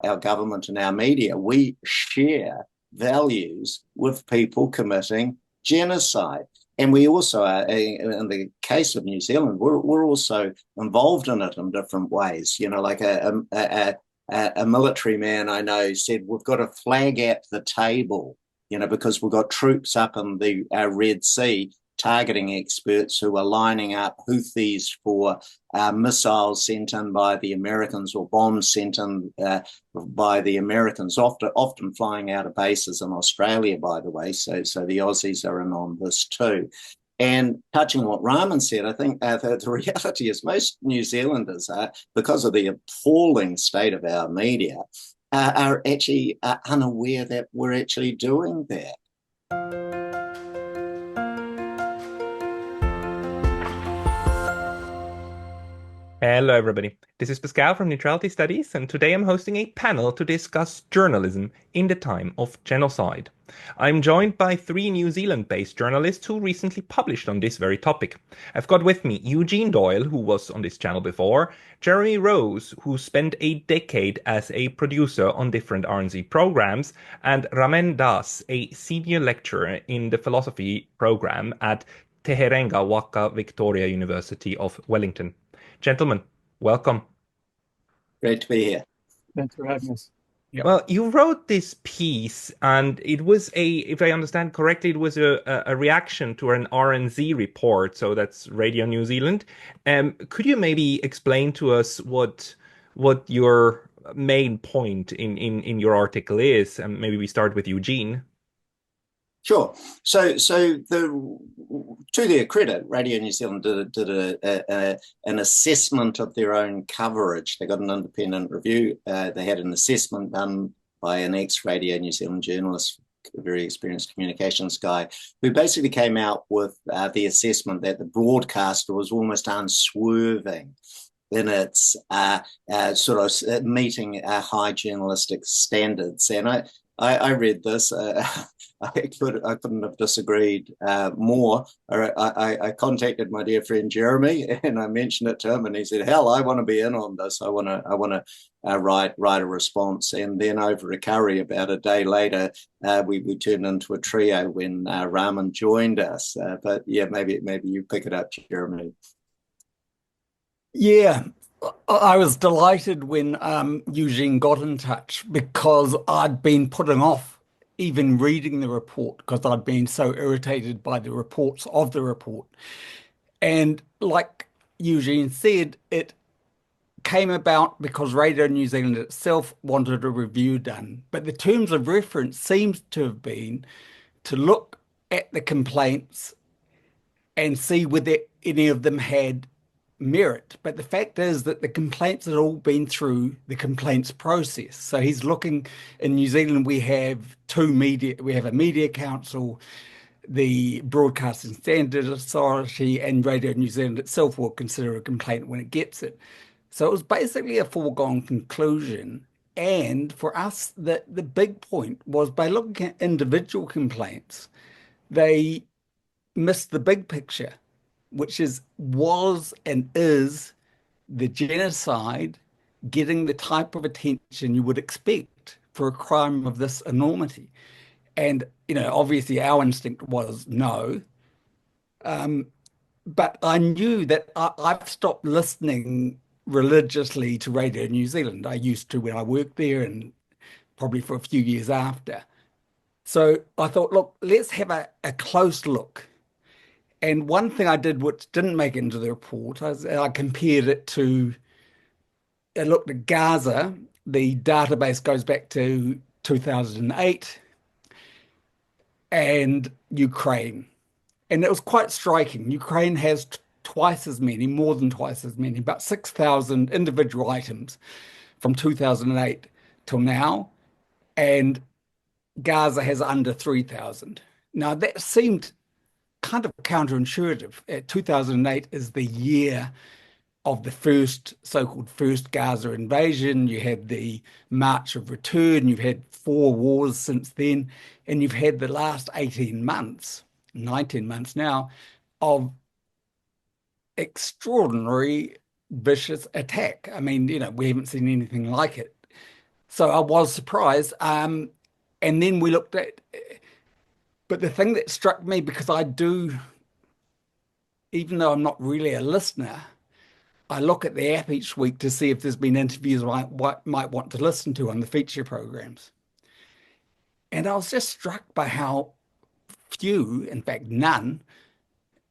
our government and our media, we share values with people committing genocide. And we also are, in the case of New Zealand, we're also involved in it in different ways. You know, like a military man I know said, we've got a flag at the table, you know, because we've got troops up in the Red Sea targeting experts who are lining up Houthis for missiles sent in by the Americans or bombs sent in by the Americans, often flying out of bases in Australia, by the way. So the Aussies are in on this too. And touching on what Ramon said, I think the reality is most New Zealanders, because of the appalling state of our media, are actually unaware that we're actually doing that. Hello, everybody. This is Pascal from Neutrality Studies, and today I'm hosting a panel to discuss journalism in the time of genocide. I'm joined by three New Zealand-based journalists who recently published on this very topic. I've got with me Eugene Doyle, who was on this channel before, Jeremy Rose, who spent a decade as a producer on different R&Z programs, and Ramon Das, a senior lecturer in the philosophy program at Herenga, Waka, Victoria University of Wellington. Gentlemen, welcome. Great to be here. Thanks for having us. Yep. Well, you wrote this piece, and it was if I understand correctly, it was a reaction to an RNZ report, so that's Radio New Zealand. Could you maybe explain to us what your main point in your article is? And maybe we start with Eugene. Sure. So to their credit, Radio New Zealand did an assessment of their own coverage. They got an independent review. They had an assessment done by an ex-Radio New Zealand journalist, a very experienced communications guy, who basically came out with the assessment that the broadcaster was almost unswerving in its sort of meeting high journalistic standards. And I read this. I couldn't have disagreed more. I contacted my dear friend Jeremy, and I mentioned it to him, and he said, "Hell, I want to be in on this. I want to write a response." And then over a curry, about a day later, we turned into a trio when Ramon joined us. But yeah, maybe you pick it up, Jeremy. Yeah, I was delighted when Eugene got in touch because I'd been putting off even reading the report because I'd been so irritated by the reports of the report. And like Eugene said, it came about because Radio New Zealand itself wanted a review done. But the terms of reference seems to have been to look at the complaints and see whether any of them had merit. But the fact is that the complaints had all been through the complaints process. So he's looking in New Zealand, we have we have a media council, the Broadcasting Standards Authority, and Radio New Zealand itself will consider a complaint when it gets it. So it was basically a foregone conclusion. And for us, the big point was by looking at individual complaints, they missed the big picture, which was and is the genocide getting the type of attention you would expect for a crime of this enormity. And, obviously our instinct was no. But I knew that I've stopped listening religiously to Radio New Zealand. I used to when I worked there and probably for a few years after. So I thought, look, let's have a close look. And one thing I did, which didn't make it into the report, I compared it to, I looked at Gaza. The database goes back to 2008 and Ukraine. And it was quite striking. Ukraine has twice as many, more than twice as many, about 6,000 individual items from 2008 till now. And Gaza has under 3,000. Now, that seemed kind of counterintuitive. 2008 is the year of the so-called first Gaza invasion. You had the March of Return. You've had 4 wars since then. And you've had the last 18 months, 19 months now, of extraordinary vicious attack. I mean, we haven't seen anything like it. So I was surprised. And then we looked at, but the thing that struck me, because I do, even though I'm not really a listener, I look at the app each week to see if there's been interviews I might want to listen to on the feature programs. And I was just struck by how few, in fact, none,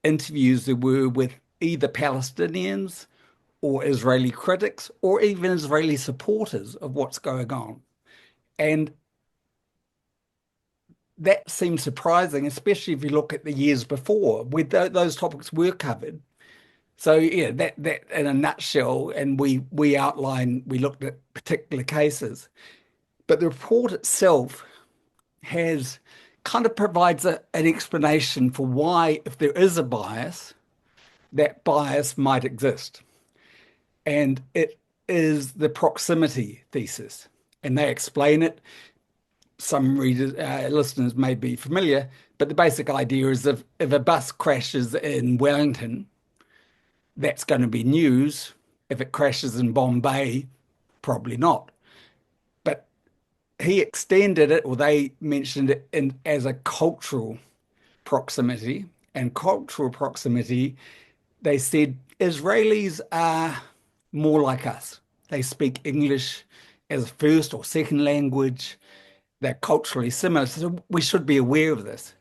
interviews there were with either Palestinians or Israeli critics or even Israeli supporters of what's going on. And that seems surprising, especially if you look at the years before, where those topics were covered. So yeah, that in a nutshell, and we outline, we looked at particular cases, but the report itself has kind of provides an explanation for why, if there is a bias, that bias might exist. And it is the proximity thesis. And they explain it. Some readers, listeners may be familiar, but the basic idea is if a bus crashes in Wellington, that's going to be news. If it crashes in Bombay, probably not. But he extended it, or they mentioned it as a cultural proximity. And cultural proximity, they said Israelis are more like us. They speak English as a first or second language. They're culturally similar. So we should be aware of this.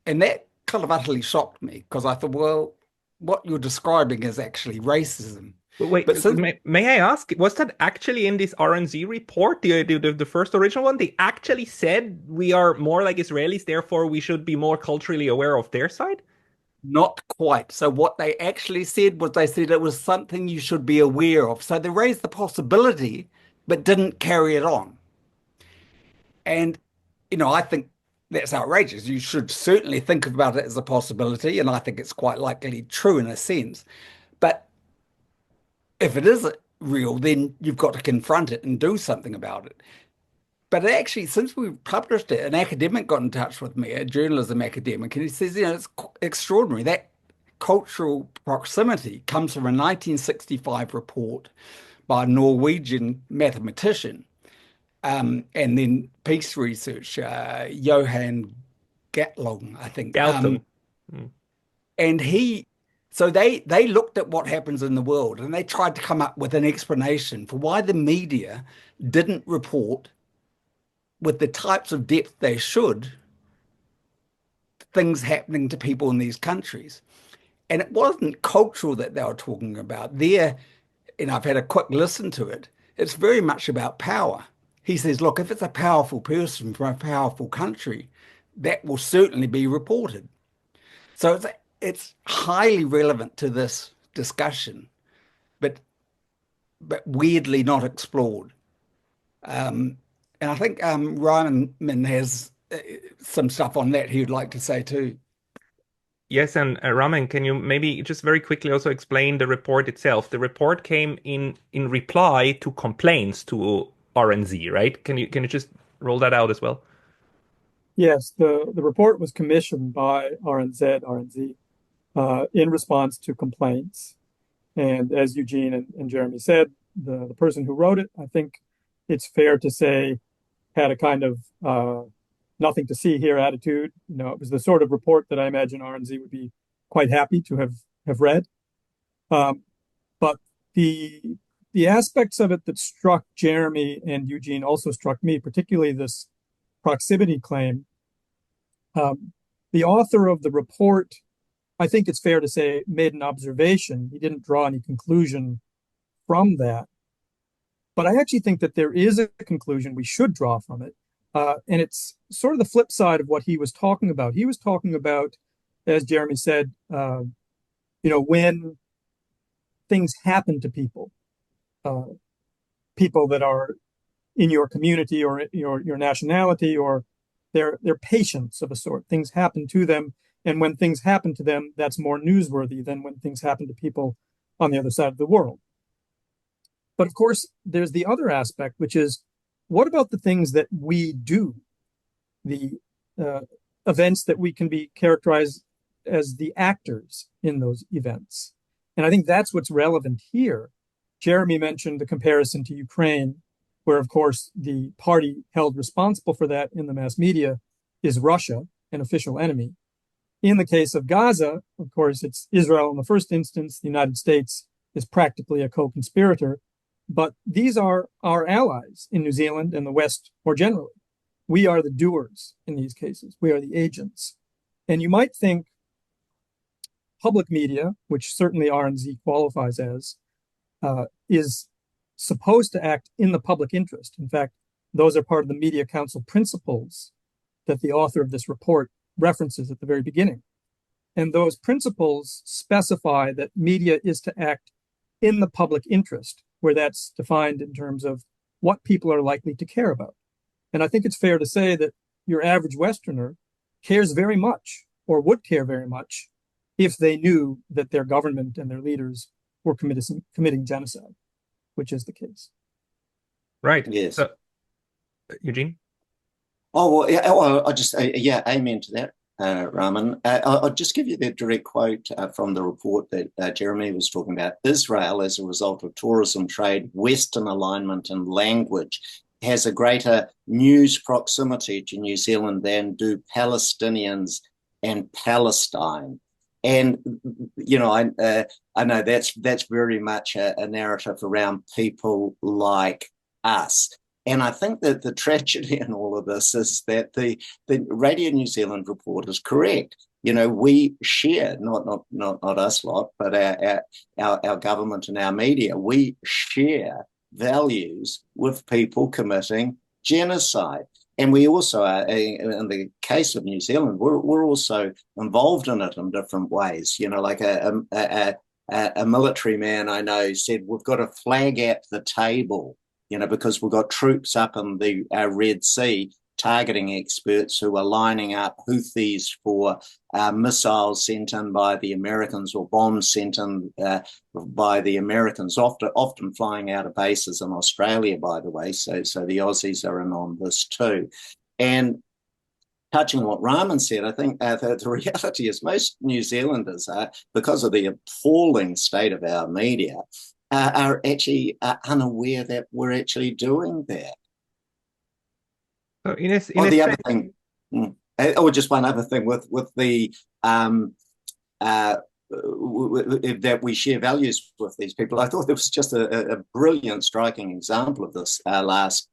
And that kind of utterly shocked me because I thought, well, what you're describing is actually racism. Wait, But since may I ask, was that actually in this RNZ report, the first original one? They actually said we are more like Israelis, therefore we should be more culturally aware of their side? not quite. So what they actually said was they said it was something you should be aware of. So they raised the possibility, but didn't carry it on. And, I think that's outrageous. You should certainly think about it as a possibility, and I think it's quite likely true in a sense. But if it is real, then you've got to confront it and do something about it. But actually, since we published it, an academic got in touch with me, a journalism academic, and he says, it's extraordinary. That cultural proximity comes from a 1965 report by a Norwegian mathematician and then peace researcher, Johan Gatlong, I think. Galtung. Mm. And so they looked at what happens in the world and they tried to come up with an explanation for why the media didn't report with the types of depth they should things happening to people in these countries. And it wasn't cultural that they were talking about. And I've had a quick listen to it. It's very much about power. He says, look, if it's a powerful person from a powerful country, that will certainly be reported. So it's highly relevant to this discussion, but weirdly not explored. And I think Ramon has some stuff on that he would like to say too. Yes, and Raman, can you maybe just very quickly also explain the report itself? The report came in reply to complaints to RNZ, right? Can you just roll that out as well? Yes, the report was commissioned by RNZ in response to complaints. And as Eugene and Jeremy said, the person who wrote it, I think it's fair to say, had a kind of nothing to see here attitude. It was the sort of report that I imagine RNZ would be quite happy to have read. But the aspects of it that struck Jeremy and Eugene also struck me, particularly this proximity claim. The author of the report, I think it's fair to say, made an observation. He didn't draw any conclusion from that. But I actually think that there is a conclusion we should draw from it. And it's sort of the flip side of what he was talking about. He was talking about, as Jeremy said, when things happen to people, people that are in your community or your nationality, or they're patients of a sort. Things happen to them. And when things happen to them, that's more newsworthy than when things happen to people on the other side of the world. But of course, there's the other aspect, which is, what about the things that we do, the events that we can be characterized as the actors in those events? And I think that's what's relevant here. Jeremy mentioned the comparison to Ukraine. where, of course, the party held responsible for that in the mass media is Russia, an official enemy. In the case of Gaza, of course, it's Israel in the first instance. The United States is practically a co-conspirator. But these are our allies in New Zealand and the West more generally. We are the doers in these cases. We are the agents. And you might think public media, which certainly RNZ qualifies as, is supposed to act in the public interest. In fact, those are part of the Media Council principles that the author of this report references at the very beginning. And those principles specify that media is to act in the public interest, where that's defined in terms of what people are likely to care about. And I think it's fair to say that your average Westerner cares very much, or would care very much, if they knew that their government and their leaders were committing genocide, which is the case. Right. Yes. So, Eugene? Oh, well, yeah, well, I just, yeah, amen to that, Ramon. I'll just give you the direct quote from the report that Jeremy was talking about. Israel, as a result of tourism, trade, Western alignment, and language, has a greater news proximity to New Zealand than do Palestinians and Palestine. And, you know, I know that's very much a narrative around people like us. And I think that the tragedy in all of this is that the Radio New Zealand report is correct. You know, we share, not us lot, but our government and our media, we share values with people committing genocide. And we also are, in the case of New Zealand, we're also involved in it in different ways. You know, like a military man I know said, we've got a flag at the table, you know, because we've got troops up in the Red Sea targeting experts who are lining up Houthis for missiles sent in by the Americans or bombs sent in by the Americans, often flying out of bases in Australia, by the way. So the Aussies are in on this too. And touching on what Ramon said, I think the reality is most New Zealanders are, because of the appalling state of our media, are actually unaware that we're actually doing that. So The other thing, or just one other thing with the that we share values with these people. I thought there was just a brilliant, striking example of this last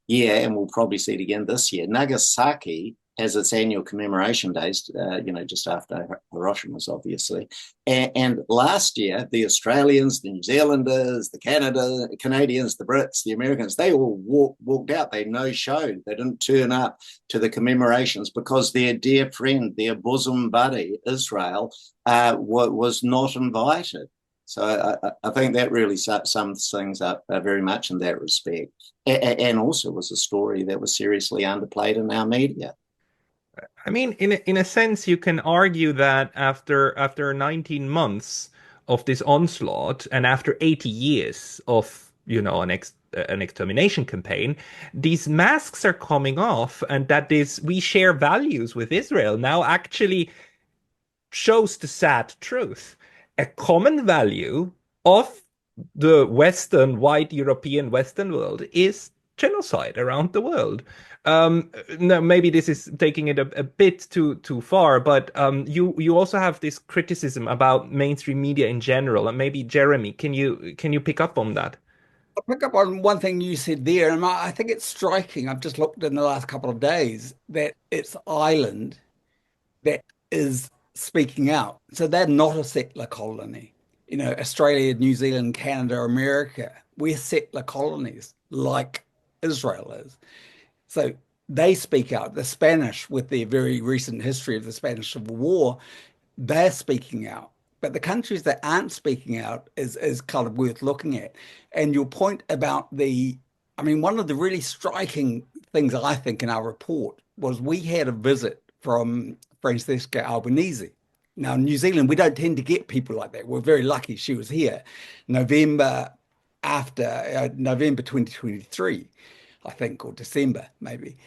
year, and we'll probably see it again this year. Nagasaki has its annual commemoration days, you know, just after Hiroshima, obviously. And last year, the Australians, the New Zealanders, the Canadians, the Brits, the Americans, they all walked out. They no-showed. They didn't turn up to the commemorations because their dear friend, their bosom buddy, Israel, was not invited. So I think that really sums things up very much in that respect. And also was a story that was seriously underplayed in our media. I mean, in a sense, you can argue that after 19 months of this onslaught and after 80 years of, you know, an extermination campaign, these masks are coming off, and that this we share values with Israel now actually shows the sad truth. A common value of the Western, white European Western world is genocide around the world. No, maybe this is taking it a bit too far, but you also have this criticism about mainstream media in general, and maybe Jeremy, can you pick up on that? I'll pick up on one thing you said there, and I think it's striking. I've just looked in the last couple of days that it's Ireland that is speaking out. So they're not a settler colony. You know, Australia, New Zealand, Canada, America, we're settler colonies like Israel is. So they speak out. The Spanish, with their very recent history of the Spanish Civil War, they're speaking out. But the countries that aren't speaking out is kind of worth looking at. And your point about I mean, one of the really striking things I think in our report was we had a visit from Francesca Albanese. Now, in New Zealand, we don't tend to get people like that. We're very lucky she was here. November 2023, I think, or December, maybe.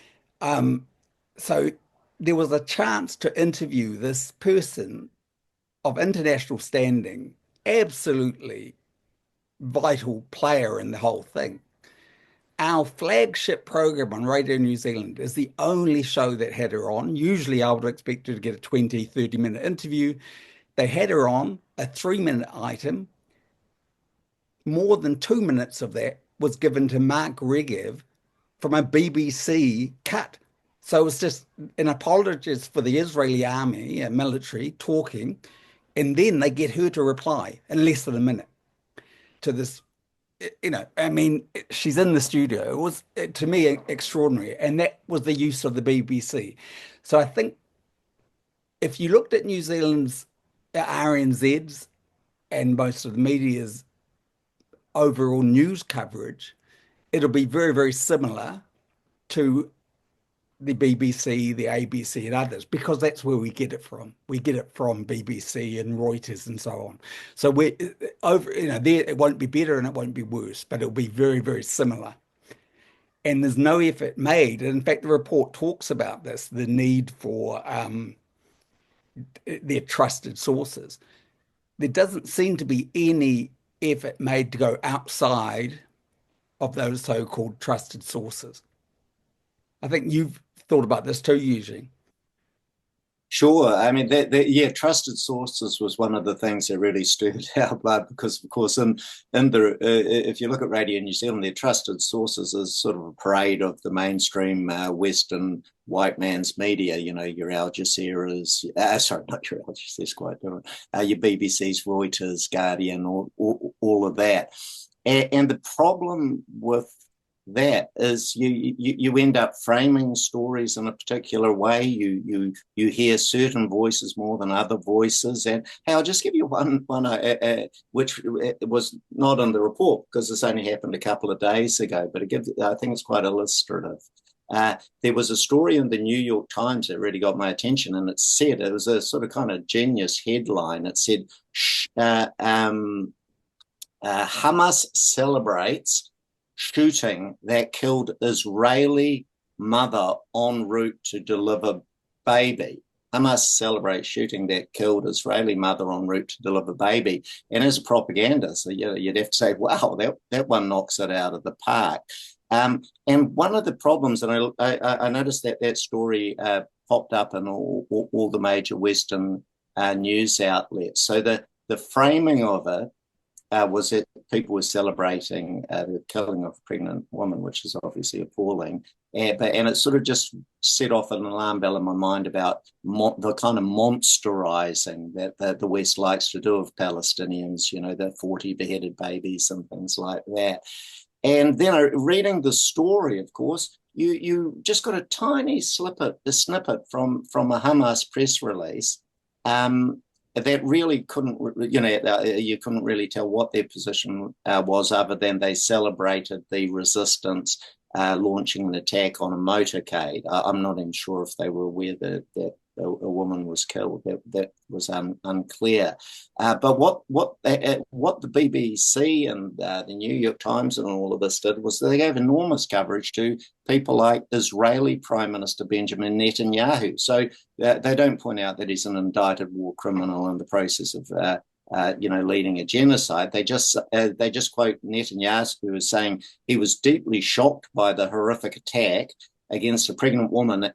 So there was a chance to interview this person of international standing, absolutely vital player in the whole thing. our flagship program on Radio New Zealand is the only show that had her on. Usually I would expect her to get a 20, 30-minute interview. They had her on a 3-minute item. More than 2 minutes of that was given to Mark Regev from a BBC cut. So it was just an apologist for the Israeli army, military, talking, and then they get her to reply in less than a minute to this. I mean, she's in the studio. It was, to me, extraordinary. And that was the use of the BBC. So I think if you looked at New Zealand's RNZ's and most of the media's overall news coverage, it'll be very, very similar to the BBC, the ABC, and others, because that's where we get it from. We get it from BBC and Reuters and so on. So we're over, there it won't be better and it won't be worse, but it'll be very, very similar. And there's no effort made. And in fact, the report talks about this, the need for their trusted sources. There doesn't seem to be any effort made to go outside of those so-called trusted sources. I think you've thought about this too, Eugene. Sure. I mean, trusted sources was one of the things that really stirred our blood because, of course, if you look at Radio New Zealand, their trusted sources is sort of a parade of the mainstream Western white man's media. Your Al Jazeera's, sorry, not your Al Jazeera's, quite different. Your BBC's, Reuters, Guardian, all of that. And the problem with that is you end up framing stories in a particular way. You hear certain voices more than other voices. And hey, I'll just give you one which was not in the report because this only happened a couple of days ago, but I think it's quite illustrative. There was a story in the New York Times that really got my attention, and it was a sort of kind of genius headline. It said, Hamas celebrates shooting that killed Israeli mother en route to deliver baby. Hamas celebrates shooting that killed Israeli mother en route to deliver baby. And as a propaganda, so you'd have to say, wow, that one knocks it out of the park. And one of the problems, and I noticed that story popped up in all the major Western news outlets. So the framing of it was that people were celebrating the killing of a pregnant woman, which is obviously appalling. And it sort of just set off an alarm bell in my mind about the kind of monsterizing that the West likes to do of Palestinians, the 40 beheaded babies and things like that. And then reading the story, of course, you just got a tiny snippet from a Hamas press release that really couldn't, you couldn't really tell what their position was other than they celebrated the resistance launching an attack on a motorcade. I'm not even sure if they were aware that a woman was killed. That was unclear. But what the BBC and the New York Times and all of this did was they gave enormous coverage to people like Israeli Prime Minister Benjamin Netanyahu. So they don't point out that he's an indicted war criminal in the process of leading a genocide. They just quote Netanyahu, who is saying he was deeply shocked by the horrific attack against a pregnant woman.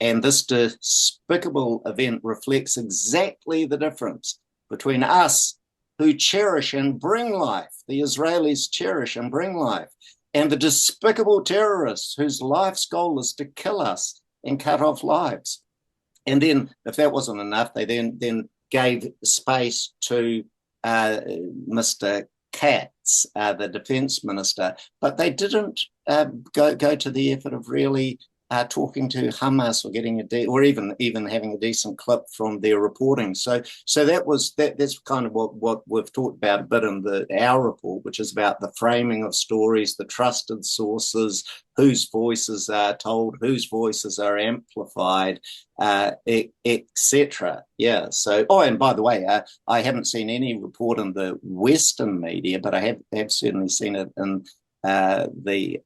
And this despicable event reflects exactly the difference between us, who cherish and bring life, the Israelis cherish and bring life, and the despicable terrorists whose life's goal is to kill us and cut off lives. And then, if that wasn't enough, they then gave space to Mr. Katz, the defense minister, but they didn't go to the effort of really talking to Hamas or getting or even having a decent clip from their reporting. So that's kind of what we've talked about a bit in our report, which is about the framing of stories, the trusted sources, whose voices are told, whose voices are amplified, etc. Yeah. So, and by the way, I haven't seen any report in the Western media, but I have certainly seen it in the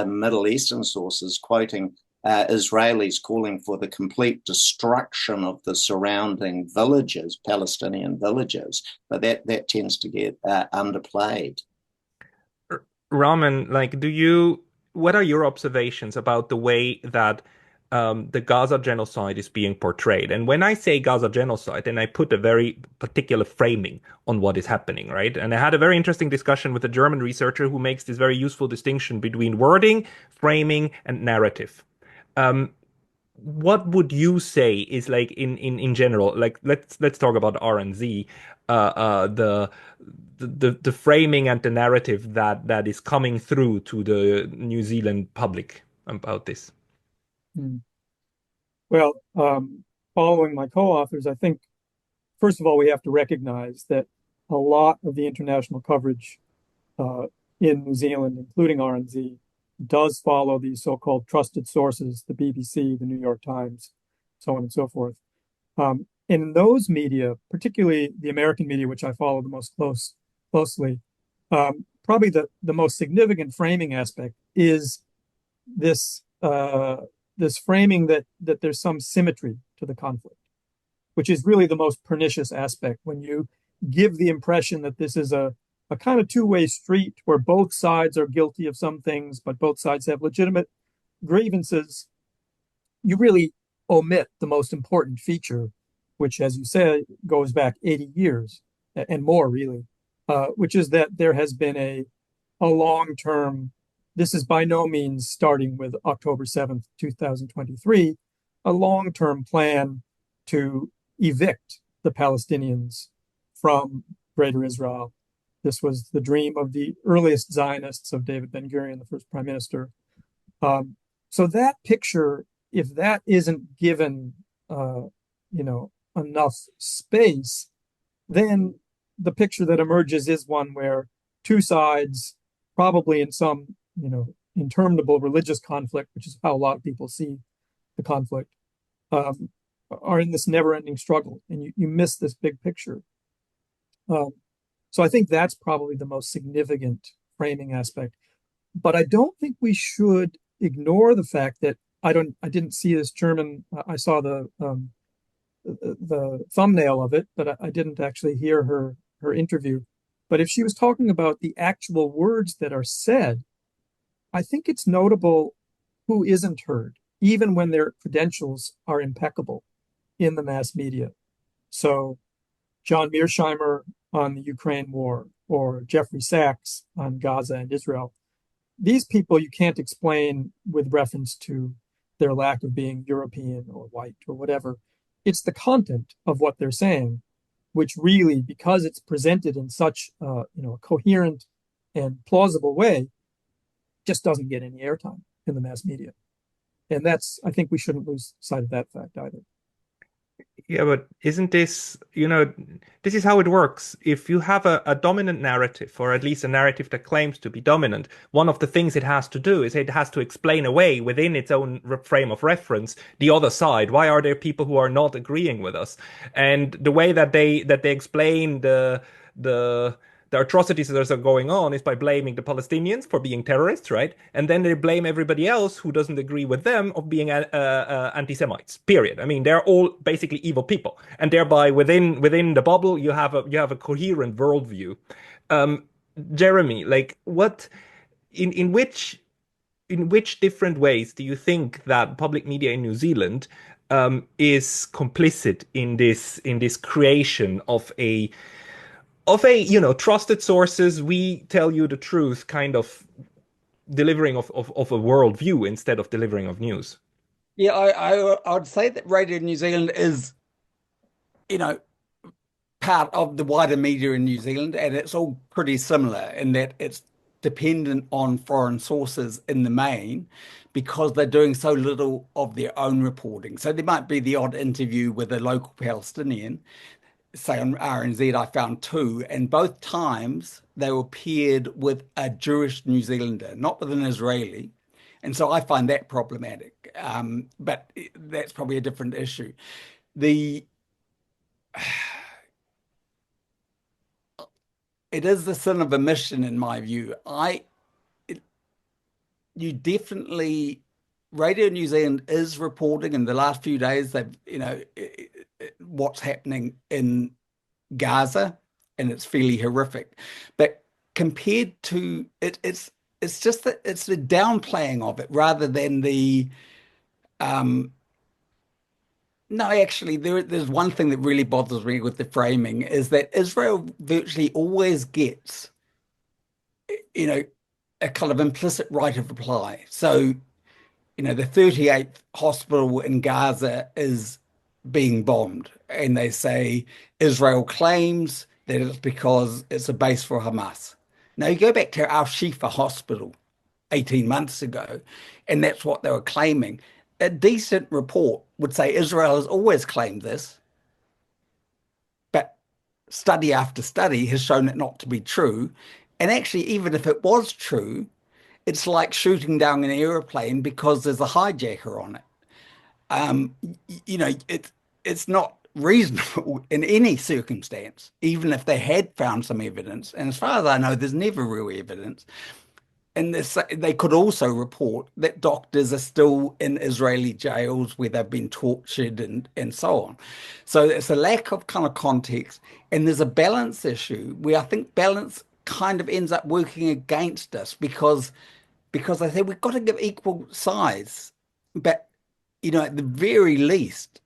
Middle Eastern sources quoting Israelis calling for the complete destruction of the surrounding villages, Palestinian villages, but that tends to get underplayed. Raman, what are your observations about the way that the Gaza genocide is being portrayed? And when I say Gaza genocide, then I put a very particular framing on what is happening, right? And I had a very interesting discussion with a German researcher who makes this very useful distinction between wording, framing, and narrative. Um, what would you say is like in general, like let's talk about RNZ, the framing and the narrative that is coming through to the New Zealand public about this. Hmm. Well, following my co-authors, I think, first of all, we have to recognize that a lot of the international coverage uh, in New Zealand, including RNZ, does follow these so-called trusted sources, the BBC, the New York Times, so on and so forth. In those media, particularly the American media, which I follow the most closely, probably the most significant framing aspect is this framing that there's some symmetry to the conflict, which is really the most pernicious aspect when you give the impression that this is a kind of two-way street where both sides are guilty of some things, but both sides have legitimate grievances. You really omit the most important feature, which, as you said, goes back 80 years and more, really, which is that there has been a long-term, this is by no means starting with October 7th, 2023, a long-term plan to evict the Palestinians from Greater Israel. This was the dream of the earliest Zionists, of David Ben-Gurion, the first prime minister. So that picture, if that isn't given, enough space, then the picture that emerges is one where two sides, probably in some, interminable religious conflict, which is how a lot of people see the conflict, are in this never-ending struggle, and you miss this big picture. So I think that's probably the most significant framing aspect. But I don't think we should ignore the fact that I didn't see this German. I saw the thumbnail of it, but I didn't actually hear her interview. But if she was talking about the actual words that are said, I think it's notable who isn't heard, even when their credentials are impeccable in the mass media. So John Mearsheimer on the Ukraine war, or Jeffrey Sachs on Gaza and Israel. These people you can't explain with reference to their lack of being European or white or whatever. It's the content of what they're saying, which really, because it's presented in such a coherent and plausible way, just doesn't get any airtime in the mass media. And I think we shouldn't lose sight of that fact either. Yeah, but isn't this, this is how it works. If you have a dominant narrative, or at least a narrative that claims to be dominant, one of the things it has to do is it has to explain away within its own frame of reference the other side. Why are there people who are not agreeing with us? And the way that they explain the atrocities that are going on is by blaming the Palestinians for being terrorists, right? And then they blame everybody else who doesn't agree with them of being anti-Semites. Period. I mean, they're all basically evil people, and thereby within the bubble you have a coherent worldview. Um, Jeremy, like what in which different ways do you think that public media in New Zealand is complicit in this creation of a trusted sources, we tell you the truth, kind of delivering of a worldview instead of delivering of news? Yeah, I would say that Radio New Zealand is, you know, part of the wider media in New Zealand, and it's all pretty similar in that it's dependent on foreign sources in the main because they're doing so little of their own reporting. So there might be the odd interview with a local Palestinian. Say on RNZ, I found two, and both times they were paired with a Jewish New Zealander, not with an Israeli. And so I find that problematic. But that's probably a different issue. The It is the sin of omission, in my view. You definitely, Radio New Zealand is reporting in the last few days. They've, what's happening in Gaza, and it's fairly horrific. But compared to it, it's just that it's the downplaying of it rather than the um, no, actually, there's one thing that really bothers me with the framing is that Israel virtually always gets, you know, a kind of implicit right of reply. So, the 38th hospital in Gaza is being bombed, and they say Israel claims that it's because it's a base for Hamas. Now, you go back to Al Shifa Hospital 18 months ago, and that's what they were claiming. A decent report would say Israel has always claimed this, but study after study has shown it not to be true. And actually, even if it was true, it's like shooting down an airplane because there's a hijacker on it. Um, it's not reasonable in any circumstance, even if they had found some evidence. And as far as I know, there's never real evidence. And they could also report that doctors are still in Israeli jails where they've been tortured and so on. So it's a lack of kind of context. And there's a balance issue where I think balance kind of ends up working against us because I said we've got to give equal size. But, at the very least,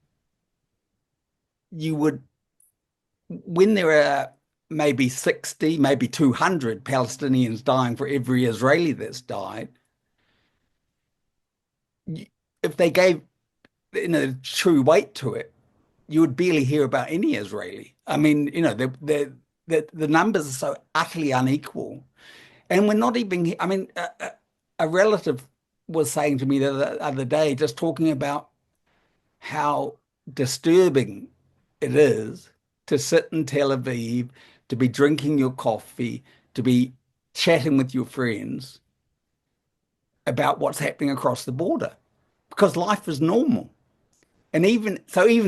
you would, when there are maybe 60, maybe 200 Palestinians dying for every Israeli that's died, if they gave, true weight to it, you would barely hear about any Israeli. I mean, the numbers are so utterly unequal. And we're not even, I mean, a relative was saying to me the other day, just talking about how disturbing it is to sit in Tel Aviv, to be drinking your coffee, to be chatting with your friends about what's happening across the border because life is normal. And even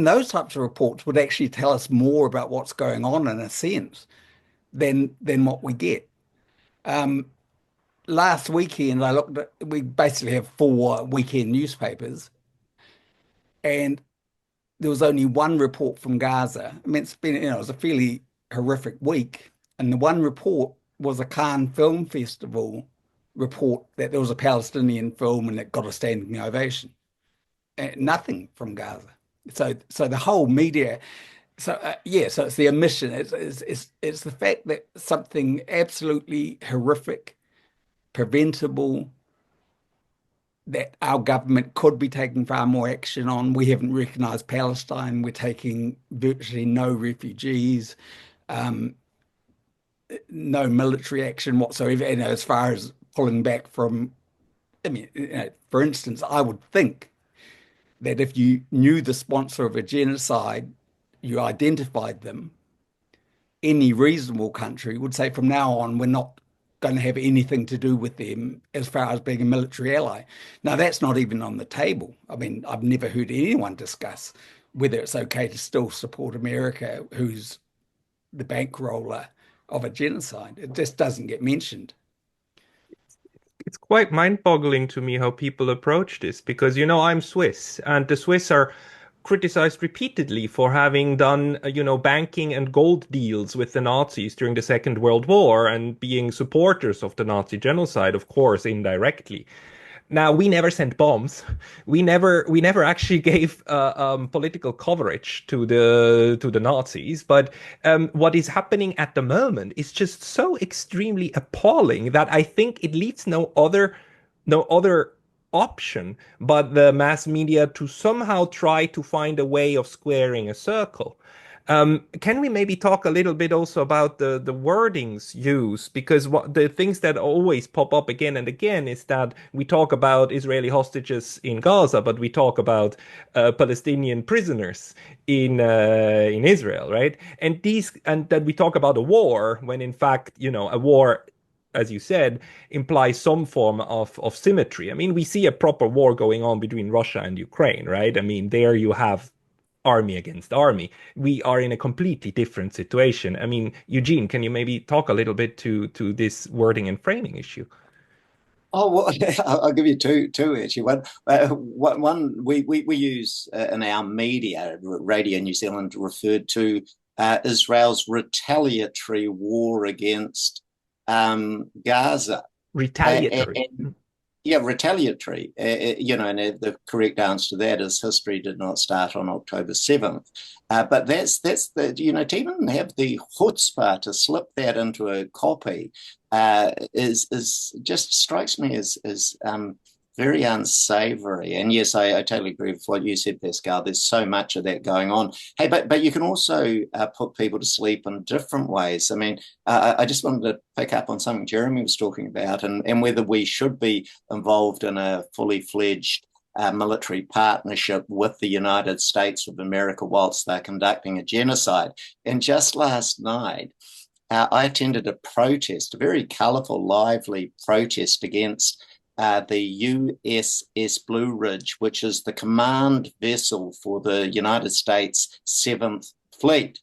those types of reports would actually tell us more about what's going on in a sense than what we get. Last weekend, we basically have 4 weekend newspapers, and there was only one report from Gaza. I mean, it was a fairly horrific week. And the one report was a Cannes Film Festival report that there was a Palestinian film and it got a standing ovation. Nothing from Gaza. So the whole media. So so it's the omission. It's the fact that something absolutely horrific, preventable, that our government could be taking far more action on. We haven't recognized Palestine. We're taking virtually no refugees, no military action whatsoever. As far as pulling back from, I mean, for instance, I would think that if you knew the sponsor of a genocide, you identified them, any reasonable country would say from now on, we're not going to have anything to do with them as far as being a military ally. Now, that's not even on the table. I mean, I've never heard anyone discuss whether it's okay to still support America, who's the bankroller of a genocide. It just doesn't get mentioned. It's quite mind-boggling to me how people approach this because, I'm Swiss and the Swiss are criticized repeatedly for having done, banking and gold deals with the Nazis during the Second World War and being supporters of the Nazi genocide, of course, indirectly. Now, we never sent bombs. We never actually gave political coverage to the Nazis. But what is happening at the moment is just so extremely appalling that I think it leaves no other option but the mass media to somehow try to find a way of squaring a circle. Can we maybe talk a little bit also about the wordings used? Because the things that always pop up again and again is that we talk about Israeli hostages in Gaza, but we talk about Palestinian prisoners in Israel, right? And that we talk about a war when in fact, a war, as you said, implies some form of symmetry. I mean, we see a proper war going on between Russia and Ukraine, right? I mean, there you have army against army. We are in a completely different situation. I mean, Eugene, can you maybe talk a little bit to this wording and framing issue? Oh, well, I'll give you two actually. One we use in our media, Radio New Zealand referred to Israel's retaliatory war against Gaza. Retaliatory. Yeah, retaliatory. And the correct answer to that is history did not start on October 7th. But that's to even have the chutzpah to slip that into a copy is just strikes me as very unsavory. And yes, I totally agree with what you said, Pascal. There's so much of that going on. Hey, but you can also put people to sleep in different ways. I mean, I just wanted to pick up on something Jeremy was talking about and whether we should be involved in a fully fledged military partnership with the United States of America whilst they're conducting a genocide. And just last night, I attended a protest, a very colourful, lively protest against the USS Blue Ridge, which is the command vessel for the United States 7th Fleet.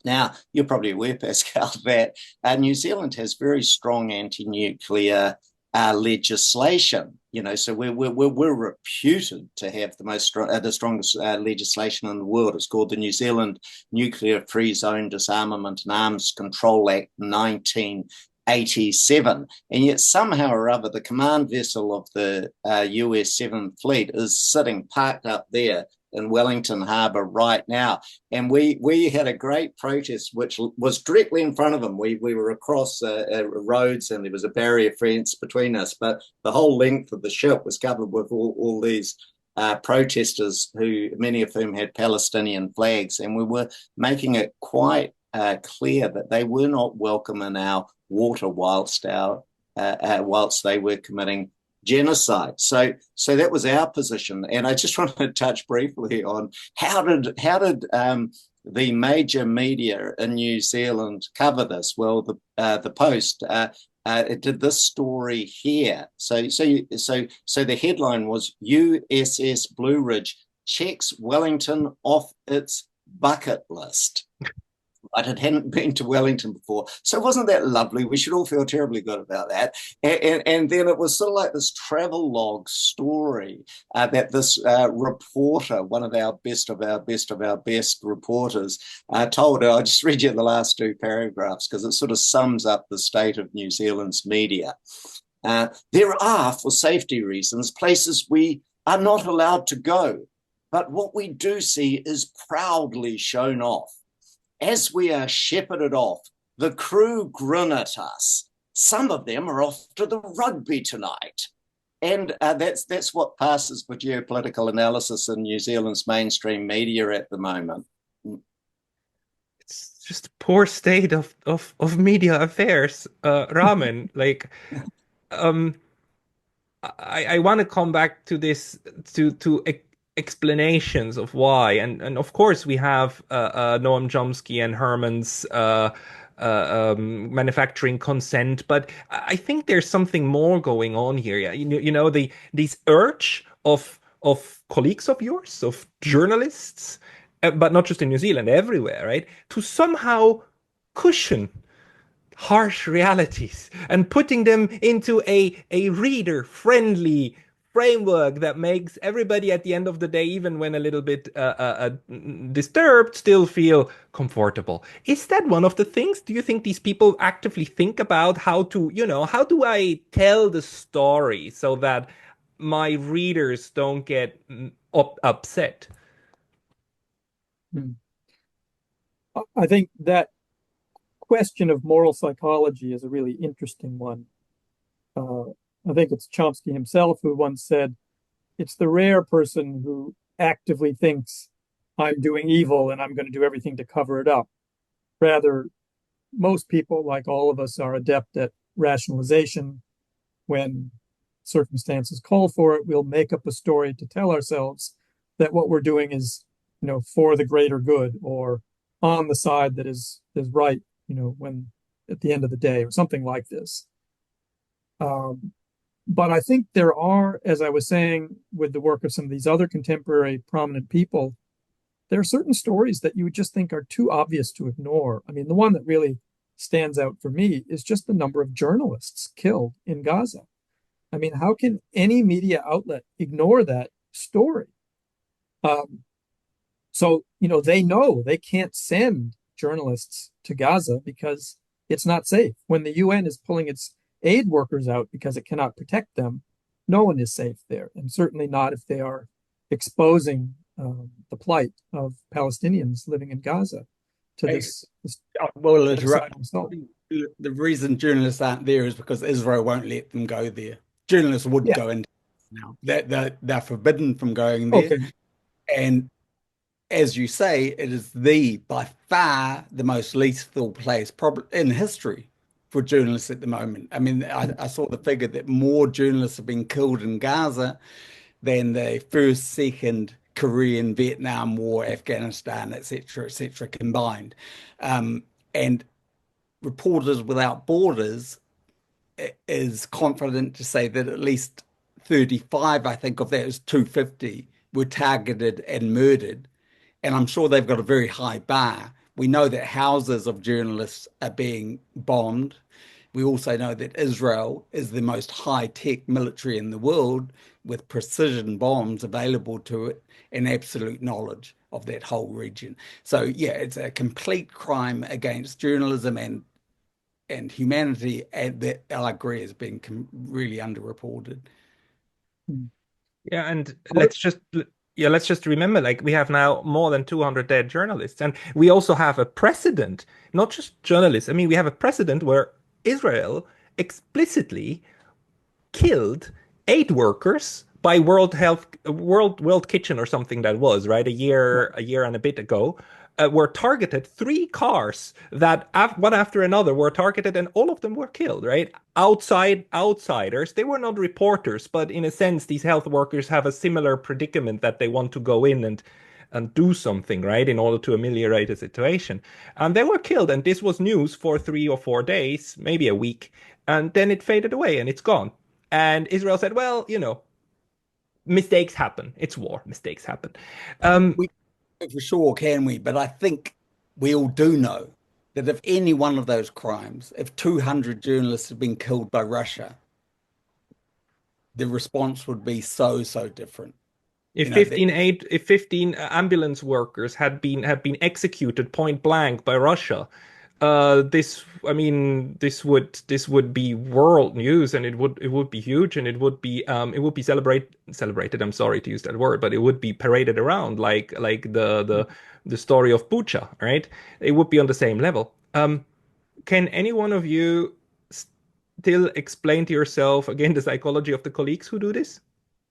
Now, you're probably aware, Pascal, that New Zealand has very strong anti-nuclear legislation. So we're reputed to have the strongest legislation in the world. It's called the New Zealand Nuclear Free Zone Disarmament and Arms Control Act 1987, and yet somehow or other the command vessel of the US 7th Fleet is sitting parked up there in Wellington Harbour right now. And we had a great protest which was directly in front of them. We were across roads and there was a barrier fence between us, but the whole length of the ship was covered with all these protesters, who many of whom had Palestinian flags, and we were making it quite clear that they were not welcome in our water whilst they were committing genocide. So that was our position, and I just wanted to touch briefly on how did the major media in New Zealand cover this? Well, the Post it did this story here. So the headline was USS Blue Ridge checks Wellington off its bucket list. But it hadn't been to Wellington before. So wasn't that lovely? We should all feel terribly good about that. And then it was sort of like this travel log story that this reporter, one of our best reporters, told. I'll just read you the last two paragraphs because it sort of sums up the state of New Zealand's media. There are, for safety reasons, places we are not allowed to go. But what we do see is proudly shown off. As we are shepherded off, the crew grin at us. Some of them are off to the rugby tonight. And that's what passes for geopolitical analysis in New Zealand's mainstream media at the moment. It's just a poor state of media affairs, Ramon. I want to come back to this, to explanations of why, and of course we have Noam Chomsky and Herman's manufacturing consent, but I think there's something more going on here. Yeah, these urge of colleagues of yours, of journalists, but not just in New Zealand, everywhere, right, to somehow cushion harsh realities and putting them into a reader-friendly framework that makes everybody at the end of the day, even when a little bit disturbed, still feel comfortable. Is that one of the things? Do you think these people actively think about how do I tell the story so that my readers don't get upset? I think that question of moral psychology is a really interesting one. I think it's Chomsky himself who once said, it's the rare person who actively thinks I'm doing evil and I'm going to do everything to cover it up. Rather, most people, like all of us, are adept at rationalization. When circumstances call for it, we'll make up a story to tell ourselves that what we're doing is, for the greater good or on the side that is right, when at the end of the day, or something like this. But I think there are, as I was saying, with the work of some of these other contemporary prominent people, there are certain stories that you would just think are too obvious to ignore. I mean, the one that really stands out for me is just the number of journalists killed in Gaza. I mean, how can any media outlet ignore that story? So, they know they can't send journalists to Gaza because it's not safe. When the UN is pulling its aid workers out because it cannot protect them, no one is safe there, and certainly not if they are exposing the plight of Palestinians living in Gaza to this Well, genocidal assault. the reason journalists aren't there is because Israel won't let them go there. Journalists would Yeah. go in now. They're forbidden from going there. Okay. And as you say, it is by far the most lethal place probably in history for journalists at the moment. I mean, I saw the figure that more journalists have been killed in Gaza than the first, second Korean, Vietnam War, Afghanistan, et cetera, combined. And Reporters Without Borders is confident to say that at least 35, I think, of those 250 were targeted and murdered. And I'm sure they've got a very high bar. We know that houses of journalists are being bombed. We also know that Israel is the most high-tech military in the world with precision bombs available to it and absolute knowledge of that whole region. So yeah, it's a complete crime against journalism and humanity, and that I agree has been really underreported. Yeah, and let's just remember, like, we have now more than 200 dead journalists, and we also have a precedent, not just journalists. I mean, we have a precedent where Israel explicitly killed aid workers by World Kitchen or something that was, right? A year and a bit ago, were targeted. Three cars that one after another were targeted, and all of them were killed, right? Outsiders. They were not reporters, but in a sense, these health workers have a similar predicament that they want to go in and do something, right, in order to ameliorate the situation. And they were killed, and this was news for 3 or 4 days, maybe a week, and then it faded away and it's gone. And Israel said, well, mistakes happen. It's war. Mistakes happen. Um, We for sure can we? But I think we all do know that if any one of those crimes, if 200 journalists had been killed by Russia, the response would be so different. if You know, that 15 ambulance workers had been executed point blank by Russia, I mean, this would be world news, and it would be huge, and it would be celebrated. I'm sorry to use that word, but it would be paraded around like the story of Bucha, right? It would be on the same level. Can any one of you still explain to yourself again the psychology of the colleagues who do this,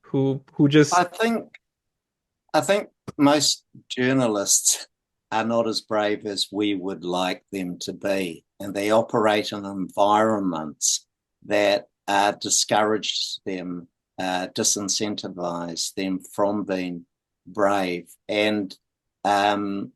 who I just think I think most journalists are not as brave as we would like them to be, and they operate in environments that discourage them, disincentivize them from being brave. And um,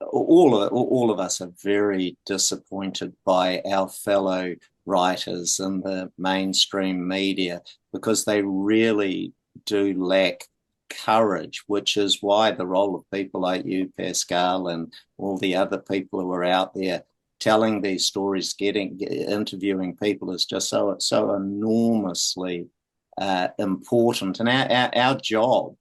all of us are very disappointed by our fellow writers in the mainstream media because they really do lack courage, which is why the role of people like you, Pascal, and all the other people who are out there telling these stories, interviewing people is just so enormously important. And our job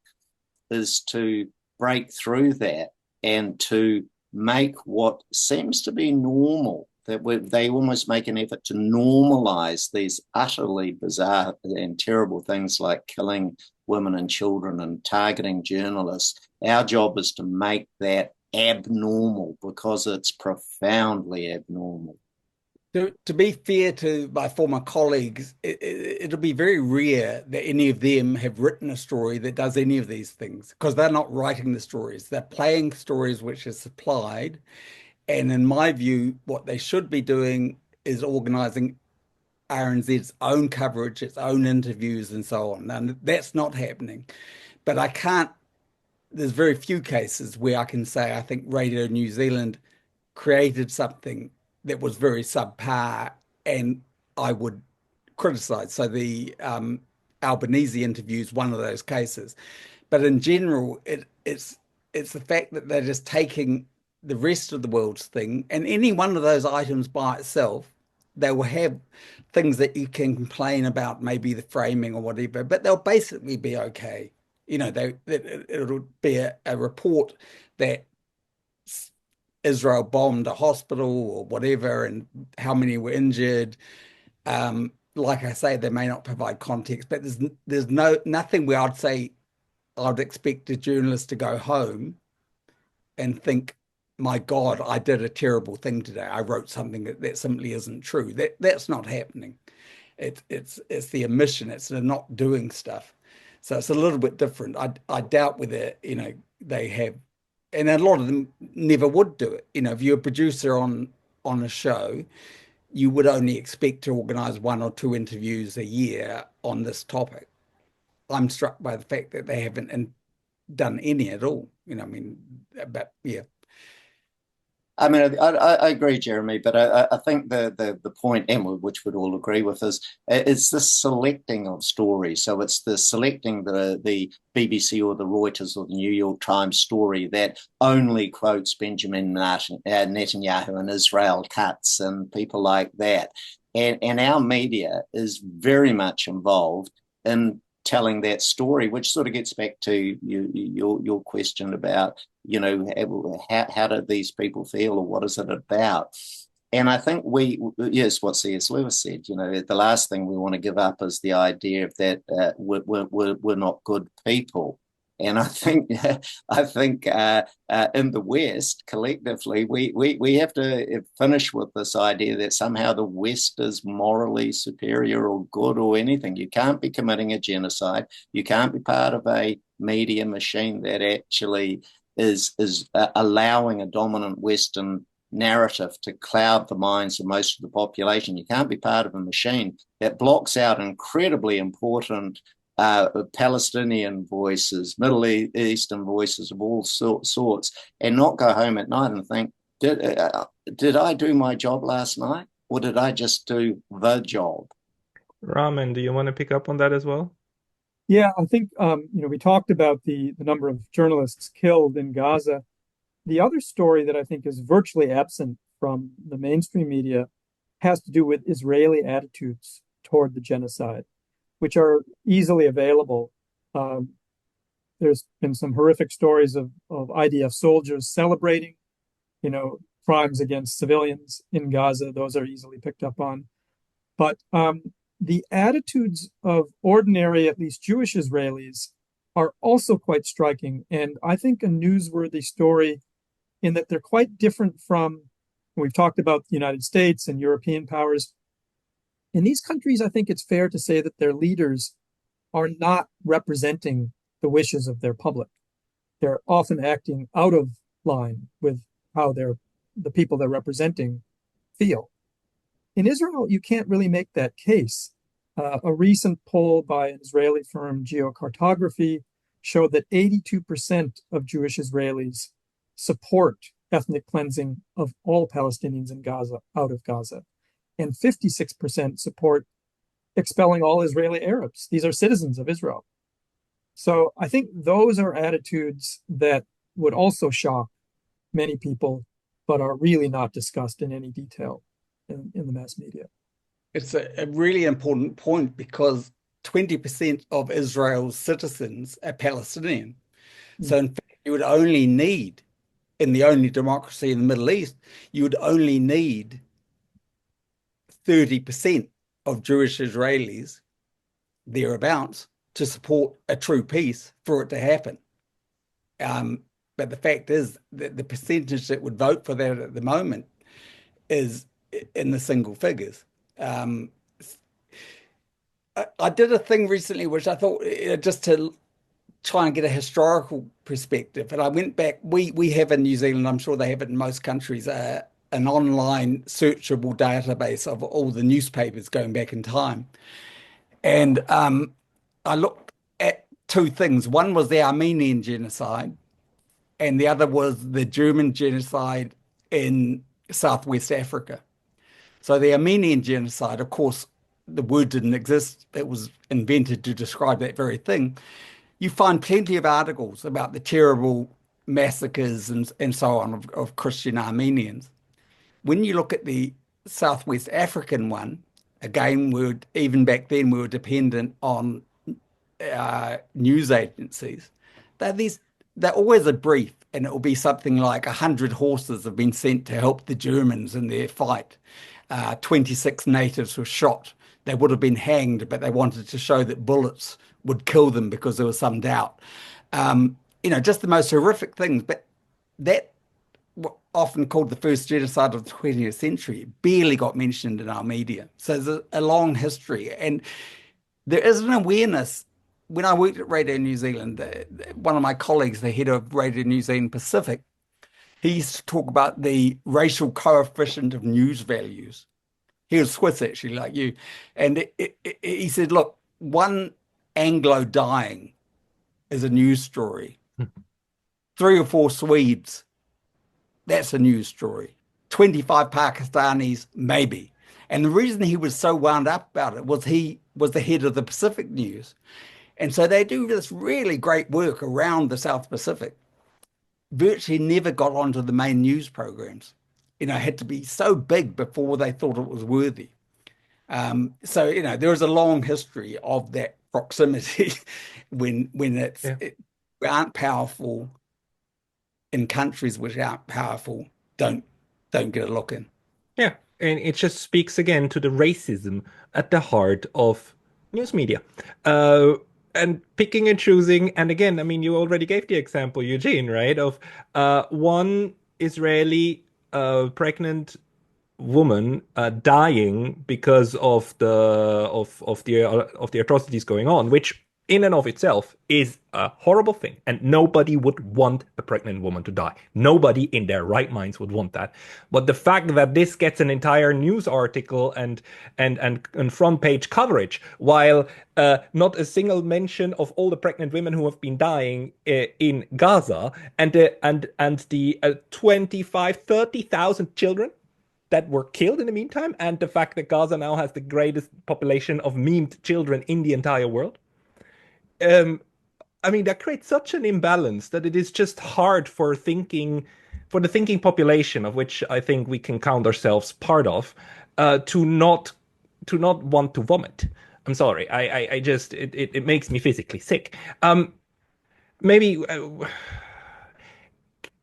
is to break through that and to make what seems to be normal, that they almost make an effort to normalize these utterly bizarre and terrible things like killing women and children and targeting journalists. Our job is to make that abnormal because it's profoundly abnormal. to be fair to my former colleagues, it'll be very rare that any of them have written a story that does any of these things because they're not writing the stories. They're playing stories which are supplied. And in my view, what they should be doing is organizing RNZ's own coverage, its own interviews, and so on. And that's not happening. But I can't, there's very few cases where I can say I think Radio New Zealand created something that was very subpar and I would criticize. So the Albanese interview is one of those cases. But in general, it's the fact that they're just taking the rest of the world's thing, and any one of those items by itself, they will have things that you can complain about, maybe the framing or whatever, but they'll basically be okay. It'll be a report that Israel bombed a hospital or whatever, and how many were injured. Like I say, they may not provide context, but there's nothing where I'd say I'd expect a journalist to go home and think, my God, I did a terrible thing today. I wrote something that simply isn't true. That's not happening. It's the omission. It's the not doing stuff. So it's a little bit different. I doubt whether they have, and a lot of them never would do it. If you're a producer on a show, you would only expect to organize 1 or 2 interviews a year on this topic. I'm struck by the fact that they haven't done any at all. I mean, but yeah. I mean, I agree, Jeremy, but I think the point, and which we'd all agree with, is it's the selecting of stories. So it's the selecting the BBC or the Reuters or the New York Times story that only quotes Benjamin Netanyahu and Israel Katz and people like that. And our media is very much involved in telling that story, which sort of gets back to your question about, how do these people feel, or what is it about? And I think yes, what C.S. Lewis said, the last thing we want to give up is the idea of that we're not good people. And I think in the West, collectively, we have to finish with this idea that somehow the West is morally superior or good or anything. You can't be committing a genocide. You can't be part of a media machine that actually is allowing a dominant Western narrative to cloud the minds of most of the population. You can't be part of a machine that blocks out incredibly important Palestinian voices, Middle Eastern voices of all sorts, and not go home at night and think, did I do my job last night, or did I just do the job? Ramon, do you want to pick up on that as well? Yeah, I think we talked about the number of journalists killed in Gaza. The other story that I think is virtually absent from the mainstream media has to do with Israeli attitudes toward the genocide, which are easily available. There's been some horrific stories of IDF soldiers celebrating, crimes against civilians in Gaza. Those are easily picked up on. But the attitudes of ordinary, at least Jewish Israelis, are also quite striking. And I think a newsworthy story in that they're quite different from, we've talked about the United States and European powers. In these countries, I think it's fair to say that their leaders are not representing the wishes of their public. They're often acting out of line with how the people they're representing feel. In Israel, you can't really make that case. A recent poll by an Israeli firm, Geocartography, showed that 82% of Jewish Israelis support ethnic cleansing of all Palestinians in Gaza, out of Gaza, and 56% support expelling all Israeli Arabs. These are citizens of Israel. So I think those are attitudes that would also shock many people, but are really not discussed in any detail in the mass media. It's a really important point because 20% of Israel's citizens are Palestinian. So in fact, you would only need, in the only democracy in the Middle East, you would only need 30% of Jewish Israelis, thereabouts, to support a true peace for it to happen. But the fact is that the percentage that would vote for that at the moment is in the single figures. I did a thing recently which I thought, just to try and get a historical perspective, and I went back. We have in New Zealand, I'm sure they have it in most countries, an online searchable database of all the newspapers going back in time. And I looked at 2 things. One was the Armenian genocide, and the other was the German genocide in Southwest Africa. So the Armenian genocide, of course, the word didn't exist. It was invented to describe that very thing. You find plenty of articles about the terrible massacres and so on of Christian Armenians. When you look at the Southwest African one, again, even back then we were dependent on news agencies. They're always a brief, and it will be something like 100 horses have been sent to help the Germans in their fight. 26 natives were shot they would have been hanged, but they wanted to show that bullets would kill them because there was some doubt. Just the most horrific things. But that, often called the first genocide of the 20th century, barely got mentioned in our media. So there's a long history. And there is an awareness. When I worked at Radio New Zealand, one of my colleagues, the head of Radio New Zealand Pacific, he used to talk about the racial coefficient of news values. He was Swiss, actually, like you. And he said, look, one Anglo dying is a news story. 3 or 4 Swedes, that's a news story. 25 Pakistanis, maybe. And the reason he was so wound up about it was he was the head of the Pacific News. And so they do this really great work around the South Pacific. Virtually never got onto the main news programs. Had to be so big before they thought it was worthy. There is a long history of that proximity when we aren't powerful in countries which aren't powerful, don't get a look in. Yeah, and it just speaks again to the racism at the heart of news media. And picking and choosing, and again, I mean, you already gave the example, Eugene, right, of one Israeli pregnant woman dying because of the atrocities going on, which in and of itself is a horrible thing, and nobody would want a pregnant woman to die. Nobody in their right minds would want that. But the fact that this gets an entire news article and front page coverage, while not a single mention of all the pregnant women who have been dying in Gaza, and the 25, 30,000 children that were killed in the meantime, and the fact that Gaza now has the greatest population of memed children in the entire world. I mean, that creates such an imbalance that it is just hard for the thinking population, of which I think we can count ourselves part of, to not want to vomit. I'm sorry. I just it makes me physically sick. Maybe.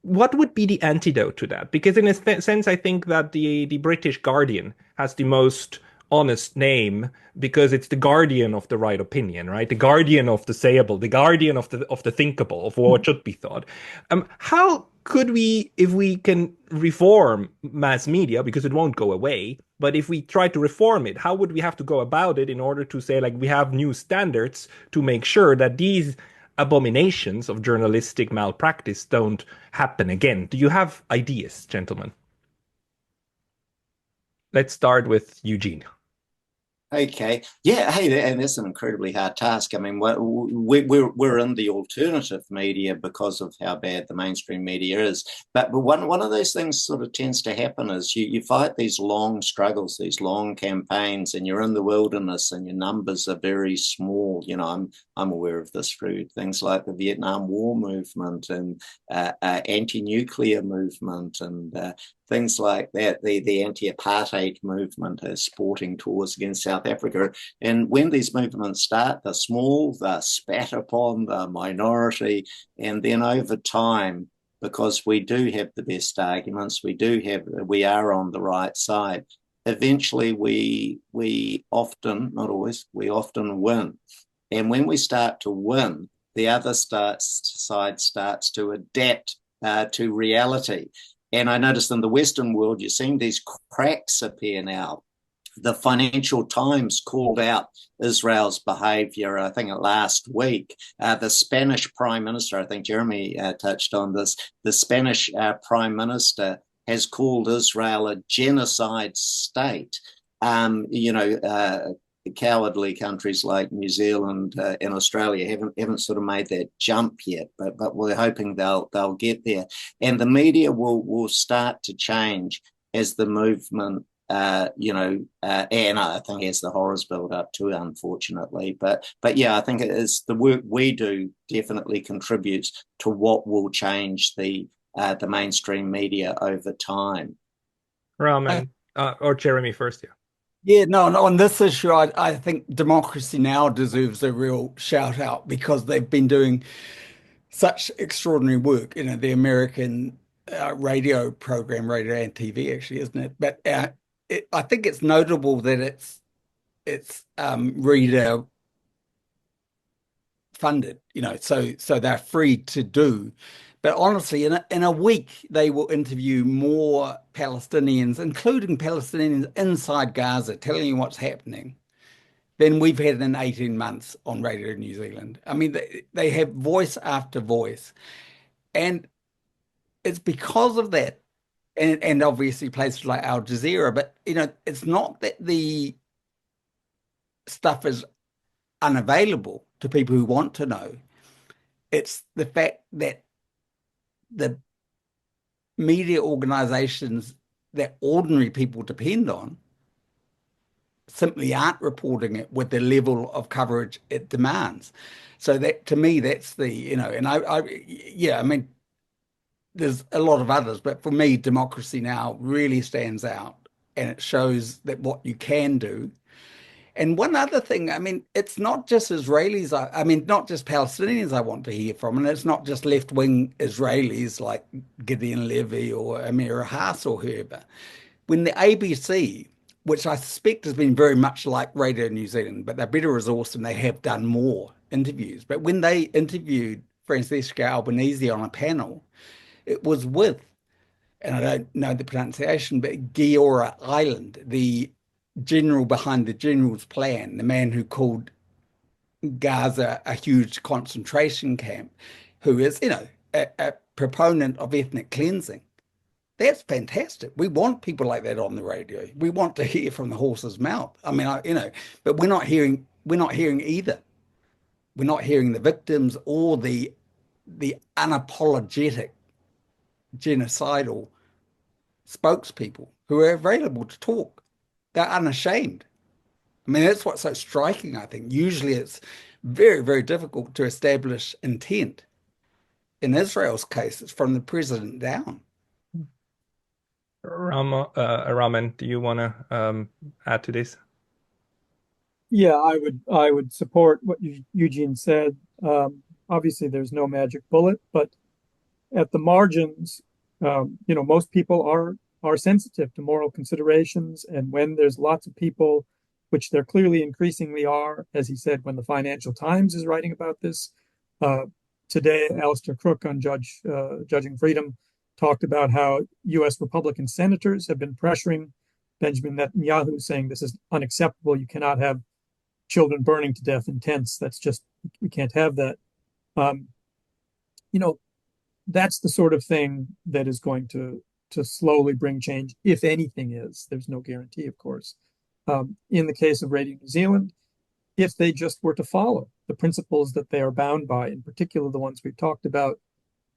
What would be the antidote to that? Because in a sense, I think that the British Guardian has the most honest name because it's the guardian of the right opinion, right? The guardian of the sayable, the guardian of the thinkable, of what should be thought. How could we, if we can reform mass media, because it won't go away, but if we try to reform it, how would we have to go about it in order to say, like, we have new standards to make sure that these abominations of journalistic malpractice don't happen again? Do you have ideas, gentlemen? Let's start with Eugene. Okay. Yeah. Hey, and that's an incredibly hard task. I mean, we're in the alternative media because of how bad the mainstream media is. But one of those things sort of tends to happen is you fight these long struggles, these long campaigns, and you're in the wilderness, and your numbers are very small. I'm aware of this through things like the Vietnam War movement and anti-nuclear movement and things like that, the anti-apartheid movement, sporting tours against South Africa. And when these movements start, they're small, they're spat upon, they're minority. And then over time, because we do have the best arguments, we are on the right side, eventually we often, not always, we often win. And when we start to win, the other side starts to adapt to reality. And I noticed in the Western world, you're seeing these cracks appear now. The Financial Times called out Israel's behavior, I think, last week. The Spanish Prime Minister, I think Jeremy touched on this, the Spanish Prime Minister has called Israel a genocide state. Cowardly countries like New Zealand and Australia haven't sort of made that jump yet, but we're hoping they'll get there, and the media will start to change as the movement, and I think as the horrors build up too, unfortunately. But yeah, I think it is the work we do definitely contributes to what will change the mainstream media over time. Ramon, or Jeremy first, yeah. Yeah, no, on this issue, I think Democracy Now! Deserves a real shout out because they've been doing such extraordinary work. The American radio program, radio and TV, actually, isn't it? But I think it's notable that it's reader funded, so they're free to do. But honestly, in a week, they will interview more Palestinians, including Palestinians inside Gaza, telling you what's happening, than we've had in 18 months on Radio New Zealand. I mean, they have voice after voice. And it's because of that, and obviously places like Al Jazeera, but it's not that the stuff is unavailable to people who want to know. It's the fact that the media organizations that ordinary people depend on simply aren't reporting it with the level of coverage it demands. So that, to me, that's and I mean, there's a lot of others, but for me, democracy now really stands out, and it shows that what you can do. And one other thing, I mean, it's not just Israelis, I mean, not just Palestinians I want to hear from, and it's not just left-wing Israelis like Gideon Levy or Amir Haas or whoever. When the ABC, which I suspect has been very much like Radio New Zealand, but they're better resourced and they have done more interviews. But when they interviewed Francesca Albanese on a panel, it was with, and I don't know the pronunciation, but Giora Island, the general behind the general's plan, the man who called Gaza a huge concentration camp, who is, a proponent of ethnic cleansing. That's fantastic. We want people like that on the radio. We want to hear from the horse's mouth. I mean, but we're not hearing either. We're not hearing the victims or the unapologetic genocidal spokespeople who are available to talk. They're unashamed. I mean, that's what's so striking, I think. Usually it's very, very difficult to establish intent. In Israel's case, it's from the president down. Ramon, do you want to add to this? Yeah, I would support what Eugene said. Obviously, there's no magic bullet, but at the margins, most people are sensitive to moral considerations, and when there's lots of people, which there clearly increasingly are, as he said, when the Financial Times is writing about this. Today, Alistair Crook on Judging Freedom talked about how U.S. Republican senators have been pressuring Benjamin Netanyahu, saying this is unacceptable. You cannot have children burning to death in tents. We can't have that. That's the sort of thing that is going to slowly bring change, if anything is. There's no guarantee, of course. In the case of Radio New Zealand, if they just were to follow the principles that they are bound by, in particular the ones we've talked about,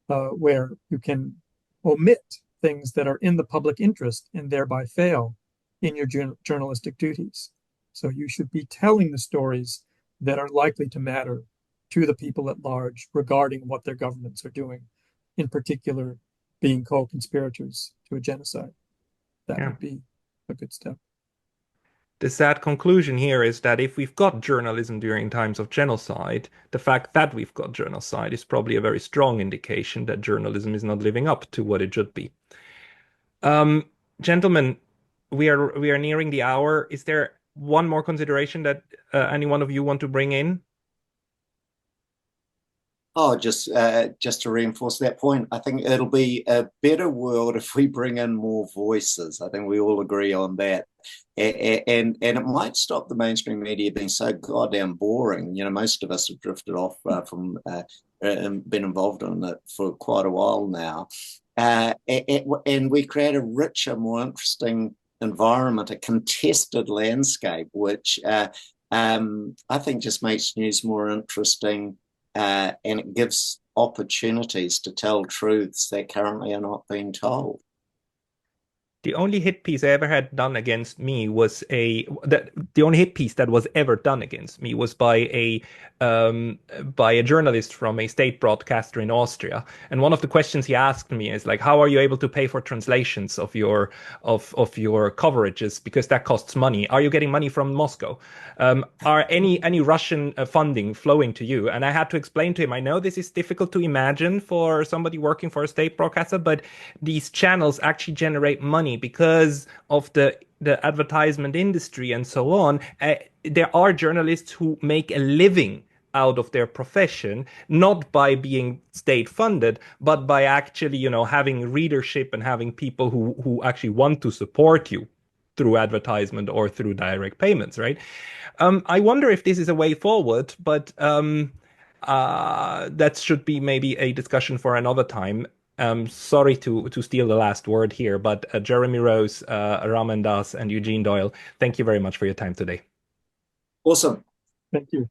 where you can omit things that are in the public interest and thereby fail in your journalistic duties. So you should be telling the stories that are likely to matter to the people at large regarding what their governments are doing, in particular being co-conspirators to a genocide. That would be a good step. The sad conclusion here is that if we've got journalism during times of genocide, the fact that we've got genocide is probably a very strong indication that journalism is not living up to what it should be. Gentlemen, we are nearing the hour. Is there one more consideration that any one of you want to bring in? Oh, just to reinforce that point, I think it'll be a better world if we bring in more voices. I think we all agree on that. And it might stop the mainstream media being so goddamn boring. Most of us have drifted off from and been involved in it for quite a while now. And we create a richer, more interesting environment, a contested landscape, which I think just makes news more interesting. And it gives opportunities to tell truths that currently are not being told. The only hit piece I ever had done against me was the only hit piece that was ever done against me was by a journalist from a state broadcaster in Austria. And one of the questions he asked me is like, how are you able to pay for translations of your coverages, because that costs money? Are you getting money from Moscow? Are any Russian funding flowing to you? And I had to explain to him, I know this is difficult to imagine for somebody working for a state broadcaster, but these channels actually generate money because of the advertisement industry and so on. there are journalists who make a living out of their profession, not by being state funded, but by actually, having readership and having people who actually want to support you through advertisement or through direct payments, right? I wonder if this is a way forward, but that should be maybe a discussion for another time. Sorry to steal the last word here, but Jeremy Rose, Ramon Das, and Eugene Doyle, thank you very much for your time today. Awesome. Thank you.